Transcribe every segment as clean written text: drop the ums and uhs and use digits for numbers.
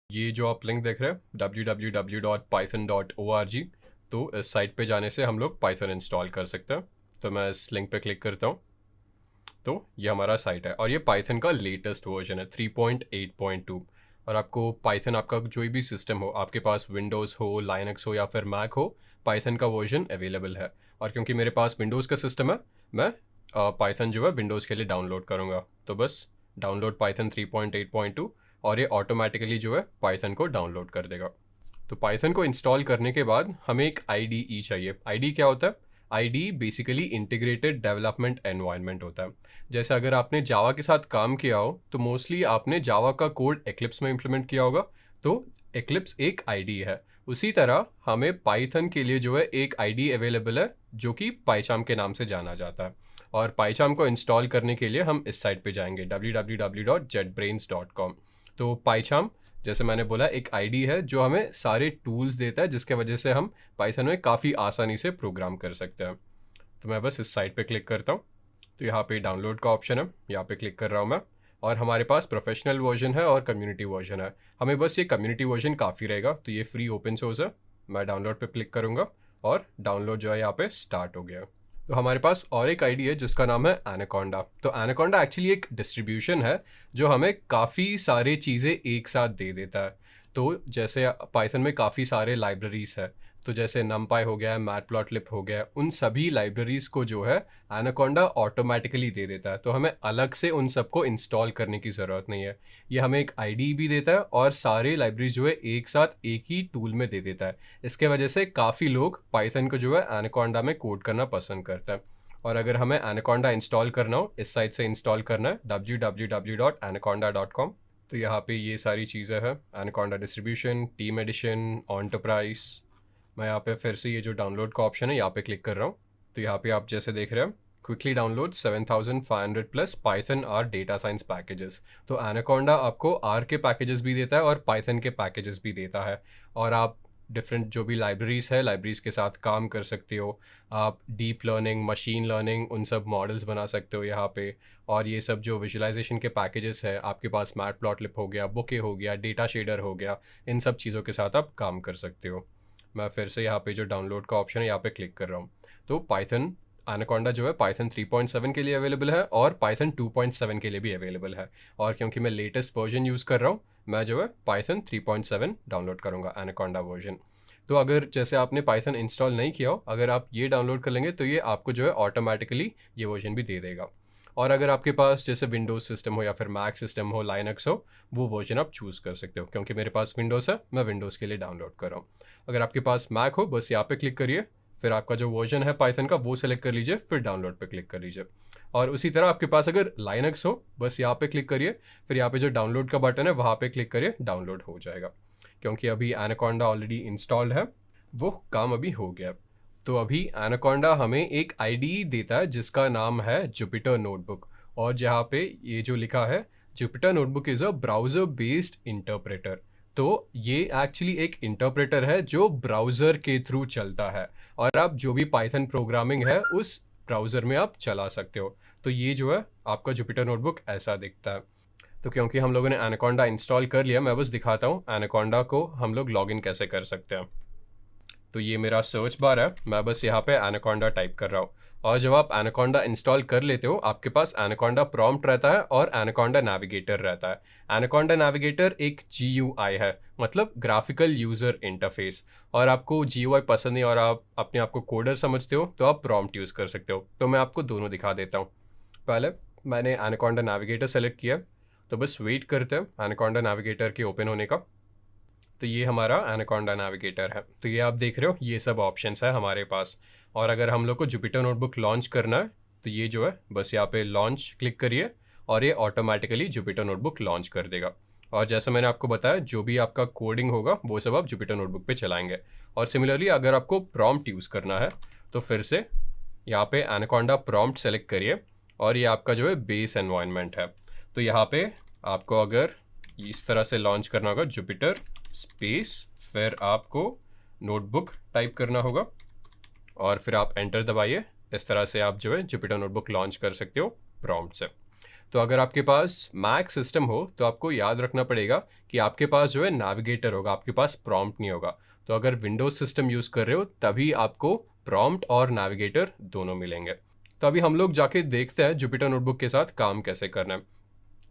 ये जो आप लिंक देख रहे हैं www.python.org, तो इस साइट पे जाने से हम लोग पाइथन इंस्टॉल कर सकते हैं। तो मैं इस लिंक पे क्लिक करता हूँ तो ये हमारा साइट है और ये पाइथन का लेटेस्ट वर्जन है 3.8.2। और आपको पाइथन, आपका जो भी सिस्टम हो, आपके पास विंडोज़ हो, लाइनक्स हो या फिर मैक हो, पाइथन का वर्जन अवेलेबल है। और क्योंकि मेरे पास विंडोज़ का सिस्टम है, मैं पाइथन जो है विंडोज़ के लिए डाउनलोड करूँगा। तो बस डाउनलोड पाइथन 3.8.2 और ये ऑटोमेटिकली जो है पाइथन को डाउनलोड कर देगा। तो पाइथन को इंस्टॉल करने के बाद हमें एक आईडीई चाहिए। आईडी क्या होता है? ID basically integrated development environment होता है। जैसे अगर आपने जावा के साथ काम किया हो तो मोस्टली आपने जावा का कोड एक्लिप्स में इम्प्लीमेंट किया होगा, तो एक्लिप्स एक आईडी है। उसी तरह हमें पाइथन के लिए जो है एक आईडी अवेलेबल है जो कि पाइचाम के नाम से जाना जाता है। और पाइचाम को इंस्टॉल करने के लिए हम इस साइट पे जाएंगे www.jetbrains.com। तो पाइचाम, जैसे मैंने बोला, एक आईडी है जो हमें सारे टूल्स देता है जिसके वजह से हम पाइथन में काफ़ी आसानी से प्रोग्राम कर सकते हैं। तो मैं बस इस साइट पे क्लिक करता हूँ। तो यहाँ पे डाउनलोड का ऑप्शन है, यहाँ पे क्लिक कर रहा हूँ मैं। और हमारे पास प्रोफेशनल वर्जन है और कम्युनिटी वर्जन है। हमें बस ये कम्युनिटी वर्जन काफ़ी रहेगा, तो ये फ्री ओपन सोर्स है। मैं डाउनलोड पे क्लिक करूँगा और डाउनलोड जो है यहाँ पे स्टार्ट हो गया। तो हमारे पास और एक आईडी है जिसका नाम है एनाकोंडा। तो एनाकोंडा एक्चुअली एक डिस्ट्रीब्यूशन है जो हमें काफ़ी सारी चीज़ें एक साथ दे देता है। तो जैसे पाइथन में काफ़ी सारे लाइब्रेरीज है, तो जैसे नमपाई हो गया, मैटप्लॉटलिब हो गया, उन सभी लाइब्रेरीज को जो है एनाकोंडा ऑटोमेटिकली दे देता है। तो हमें अलग से उन सबको इंस्टॉल करने की ज़रूरत नहीं है। ये हमें एक आईडी भी देता है और सारे लाइब्रेरीज जो है एक साथ एक ही टूल में दे देता है। इसके वजह से काफ़ी लोग पाइथन को जो है एनाकोंडा में कोड करना पसंद करते हैं। और अगर हमें एनाकोंडा इंस्टॉल करना हो, इस साइट से इंस्टॉल करना है www.anaconda.com। तो यहाँ पे ये सारी चीज़ें हैं, Anaconda distribution, team edition, enterprise. मैं यहाँ पे फिर से ये जो डाउनलोड का ऑप्शन है यहाँ पे क्लिक कर रहा हूँ। तो यहाँ पे आप जैसे देख रहे हैं, quickly download 7500 plus Python R data science packages. तो एनाकोंडा आपको आर के पैकेजेस भी देता है और पाइथन के पैकेजेस भी देता है। और आप डिफरेंट जो भी लाइब्रेरीज है, लाइब्रेरीज के साथ काम कर सकते हो। आप डीप लर्निंग, मशीन लर्निंग, उन सब मॉडल्स बना सकते हो यहाँ पे। और ये सब जो विजुअलाइजेशन के पैकेजेस है, आपके पास मैटप्लॉटलिब हो गया, बुके हो गया, डेटा शेडर हो गया, इन सब चीज़ों के साथ आप काम कर सकते हो। मैं फिर से यहाँ पे जो डाउनलोड का ऑप्शन है यहाँ पे क्लिक कर रहा हूँ। तो पाइथन एनाकोंडा जो है पाइथन 3.7 के लिए अवेलेबल है और पाइथन 2.7 के लिए भी अवेलेबल है। और क्योंकि मैं लेटेस्ट वर्जन यूज़ कर रहा हूँ, मैं जो है पाइथन 3.7 डाउनलोड करूँगा, एनाकोंडा वर्जन। तो अगर जैसे आपने पाइथन इंस्टॉल नहीं किया हो, अगर आप ये डाउनलोड कर लेंगे तो ये आपको जो है ऑटोमेटिकली ये वर्जन भी दे देगा। और अगर आपके पास जैसे विंडोज़ सिस्टम हो या फिर मैक सिस्टम हो, लाइनक्स हो, वो वर्जन आप चूज़ कर सकते हो। क्योंकि मेरे पास विंडोज़ है, मैं विंडोज़ के लिए डाउनलोड कर रहा हूँ। अगर आपके पास मैक हो, बस यहाँ पे क्लिक करिए, फिर आपका जो वर्जन है पाइथन का वो सेलेक्ट कर लीजिए, फिर डाउनलोड पे क्लिक कर लीजिए। और उसी तरह आपके पास अगर लाइनक्स हो, बस यहाँ पे क्लिक करिए, फिर यहाँ पे जो डाउनलोड का बटन है वहाँ पे क्लिक करिए, डाउनलोड हो जाएगा। क्योंकि अभी एनाकोंडा ऑलरेडी इंस्टॉल्ड है, वो काम अभी हो गया। तो अभी एनाकोंडा हमें एक आईडी देता है जिसका नाम है जुपिटर नोटबुक। और जहाँ पे ये जो लिखा है, Jupyter notebook is a browser based interpreter. तो ये एक्चुअली एक इंटरप्रेटर है जो ब्राउज़र के थ्रू चलता है और आप जो भी पाइथन प्रोग्रामिंग है उस ब्राउज़र में आप चला सकते हो। तो ये जो है आपका जुपिटर नोटबुक ऐसा दिखता है। तो क्योंकि हम लोगों ने एनाकोंडा इंस्टॉल कर लिया, मैं बस दिखाता हूँ एनाकोंडा को हम लोग लॉगिन कैसे कर सकते हैं। तो ये मेरा सर्च बार है, मैं बस यहाँ पे एनाकोंडा टाइप कर रहा हूँ। और जब आप एनाकोंडा इंस्टॉल कर लेते हो, आपके पास एनाकोंडा प्रॉम्प्ट रहता है और एनाकोंडा नेविगेटर रहता है। एनाकोंडा नेविगेटर एक GUI है, मतलब ग्राफिकल यूज़र इंटरफेस। और आपको GUI पसंद नहीं और आप अपने आप को कोडर समझते हो तो आप प्रॉम्प्ट यूज़ कर सकते हो। तो मैं आपको दोनों दिखा देता हूँ। पहले मैंने एनाकोंडा नेविगेटर सेलेक्ट किया, तो बस वेट करते हैं एनाकोंडा नेविगेटर के ओपन होने का। तो ये हमारा एनाकोंडा नेविगेटर है। तो ये आप देख रहे हो, ये सब ऑप्शंस है हमारे पास। और अगर हम लोग को जुपिटर नोटबुक लॉन्च करना है तो ये जो है बस यहाँ पे लॉन्च क्लिक करिए और ये ऑटोमेटिकली जुपिटर नोटबुक लॉन्च कर देगा। और जैसा मैंने आपको बताया, जो भी आपका कोडिंग होगा वो सब आप जुपिटर नोटबुक पे चलाएंगे। और सिमिलरली अगर आपको प्रॉम्प्ट यूज़ करना है तो फिर से यहाँ पे एनाकोंडा प्रॉम्प्ट सेलेक्ट करिए और ये आपका जो है बेस एनवायरनमेंट है। तो यहाँ पे आपको अगर इस तरह से लॉन्च करना होगा, जुपिटर स्पेस, फिर आपको नोटबुक टाइप करना होगा और फिर आप एंटर दबाइए। इस तरह से आप जो है जुपिटर नोटबुक लॉन्च कर सकते हो प्रॉम्प्ट से। तो अगर आपके पास मैक सिस्टम हो तो आपको याद रखना पड़ेगा कि आपके पास जो है नेविगेटर होगा, आपके पास प्रॉम्प्ट नहीं होगा। तो अगर विंडोज सिस्टम यूज़ कर रहे हो तभी आपको प्रॉम्प्ट और नेविगेटर दोनों मिलेंगे। तो अभी हम लोग जाके देखते हैं जुपिटर नोटबुक के साथ काम कैसे करना है।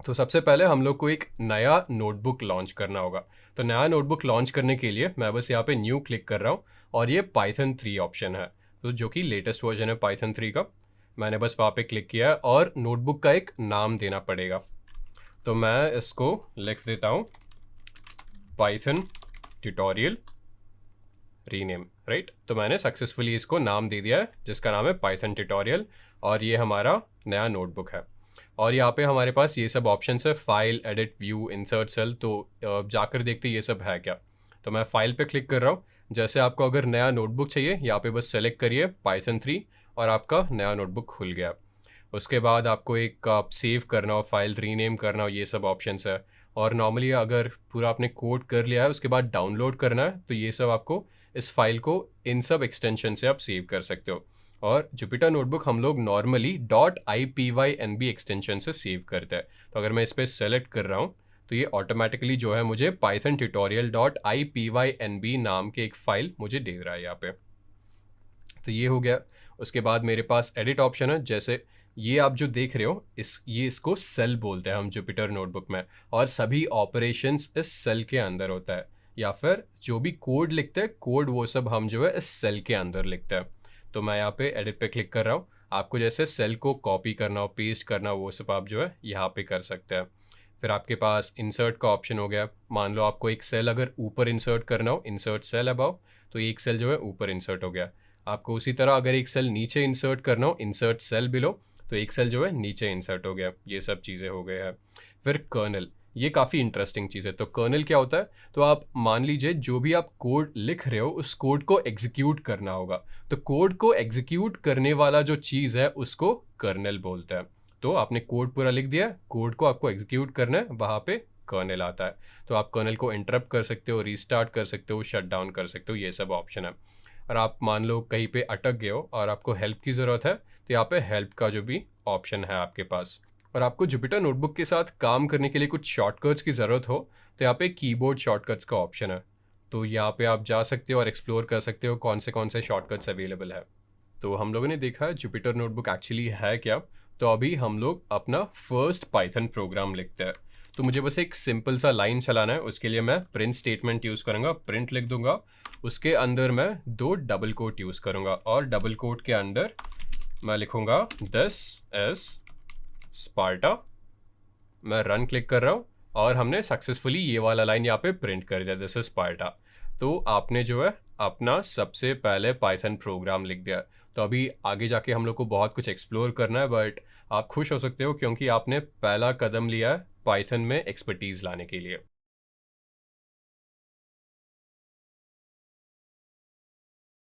तो सबसे पहले हम लोग को एक नया नोटबुक लॉन्च करना होगा। तो नया नोटबुक लॉन्च करने के लिए मैं बस यहाँ पे न्यू क्लिक कर रहा हूँ और ये पाइथन 3 ऑप्शन है, तो जो कि लेटेस्ट वर्जन है पाइथन 3 का। मैंने बस वहाँ पे क्लिक किया है और नोटबुक का एक नाम देना पड़ेगा। तो मैं इसको लिख देता हूँ पाइथन ट्यूटोरियल रीनेम, राइट। तो मैंने सक्सेसफुली इसको नाम दे दिया है जिसका नाम है पाइथन ट्यूटोरियल, और ये हमारा नया नोटबुक है। और यहाँ पे हमारे पास ये सब ऑप्शंस है, file, edit, view, insert cell. तो जाकर देखते ये सब है क्या। तो मैं फाइल पे क्लिक कर रहा हूँ। जैसे आपको अगर नया नोटबुक चाहिए यहाँ पे बस सेलेक्ट करिए पाइथन 3 और आपका नया नोटबुक खुल गया। उसके बाद आपको एक सेव करना हो, फाइल रीनेम करना हो, ये सब ऑप्शंस है। और नॉर्मली अगर पूरा आपने कोड कर लिया है उसके बाद डाउनलोड करना है तो ये सब आपको इस फाइल को इन सब एक्सटेंशन से आप सेव कर सकते हो। और जुपिटर नोटबुक हम लोग नॉर्मली .ipynb एक्सटेंशन से सेव करते हैं। तो अगर मैं इस पर सेलेक्ट कर रहा हूँ तो ये ऑटोमेटिकली जो है मुझे पाइथन ट्यूटोरियल .ipynb नाम के एक फाइल मुझे दे रहा है यहाँ पे। तो ये हो गया। उसके बाद मेरे पास एडिट ऑप्शन है। जैसे ये आप जो देख रहे हो इसको सेल बोलते हैं हम जुपिटर नोटबुक में, और सभी ऑपरेशंस इस सेल के अंदर होता है, या फिर जो भी कोड लिखते हैं कोड वो सब हम जो है इस सेल के अंदर लिखते हैं। तो मैं यहाँ पे एडिट पे क्लिक कर रहा हूँ। आपको जैसे सेल को कॉपी करना हो, पेस्ट करना हो, वो सब आप जो है यहाँ पे कर सकते हैं। फिर आपके पास इंसर्ट का ऑप्शन हो गया। मान लो आपको एक सेल अगर ऊपर इंसर्ट करना हो, इंसर्ट सेल अबाव, तो एक सेल जो है ऊपर इंसर्ट हो गया। आपको उसी तरह अगर एक सेल नीचे इंसर्ट करना हो, इंसर्ट सेल बिलो, तो एक सेल जो है नीचे इंसर्ट हो गया। ये सब चीज़ें हो गए हैं। फिर कर्नल, ये काफ़ी इंटरेस्टिंग चीज़ है। तो कर्नल क्या होता है, तो आप मान लीजिए जो भी आप कोड लिख रहे हो उस कोड को एग्जीक्यूट करना होगा, तो कोड को एग्जीक्यूट करने वाला जो चीज़ है उसको कर्नल बोलते हैं। तो आपने कोड पूरा लिख दिया, कोड को आपको एग्जीक्यूट करना है, वहाँ पे कर्नल आता है। तो आप कर्नल को इंटरप्ट कर सकते हो, रीस्टार्ट कर सकते हो, शट डाउन कर सकते हो, ये सब ऑप्शन है। और आप मान लो कहीं पे अटक गए हो और आपको हेल्प की ज़रूरत है तो यहाँ पे हेल्प का जो भी ऑप्शन है आपके पास। और आपको जुपिटर नोटबुक के साथ काम करने के लिए कुछ शॉर्टकट्स की ज़रूरत हो तो यहाँ पे कीबोर्ड शॉर्टकट्स का ऑप्शन है। तो यहाँ पे आप जा सकते हो और एक्सप्लोर कर सकते हो कौन से शॉर्टकट्स अवेलेबल है। तो हम लोगों ने देखा है जुपिटर नोटबुक एक्चुअली है क्या। तो अभी हम लोग अपना फर्स्ट पाइथन प्रोग्राम लिखते हैं। तो मुझे बस एक सिंपल सा लाइन चलाना है। उसके लिए मैं प्रिंट स्टेटमेंट यूज़ करूँगा, प्रिंट लिख दूंगा। उसके अंदर मैं 2 डबल कोट यूज़ करूँगा और डबल कोट के अंदर मैं लिखूँगा दिस इज स्पार्टा। मैं रन क्लिक कर रहा हूँ और हमने सक्सेसफुली ये वाला लाइन यहाँ पे प्रिंट कर दिया, दिस इज स्पार्टा। तो आपने जो है अपना सबसे पहले पाइथन प्रोग्राम लिख दिया। तो अभी आगे जाके हम लोग को बहुत कुछ एक्सप्लोर करना है, बट आप खुश हो सकते हो क्योंकि आपने पहला कदम लिया है पाइथन में एक्सपर्टीज़ लाने के लिए।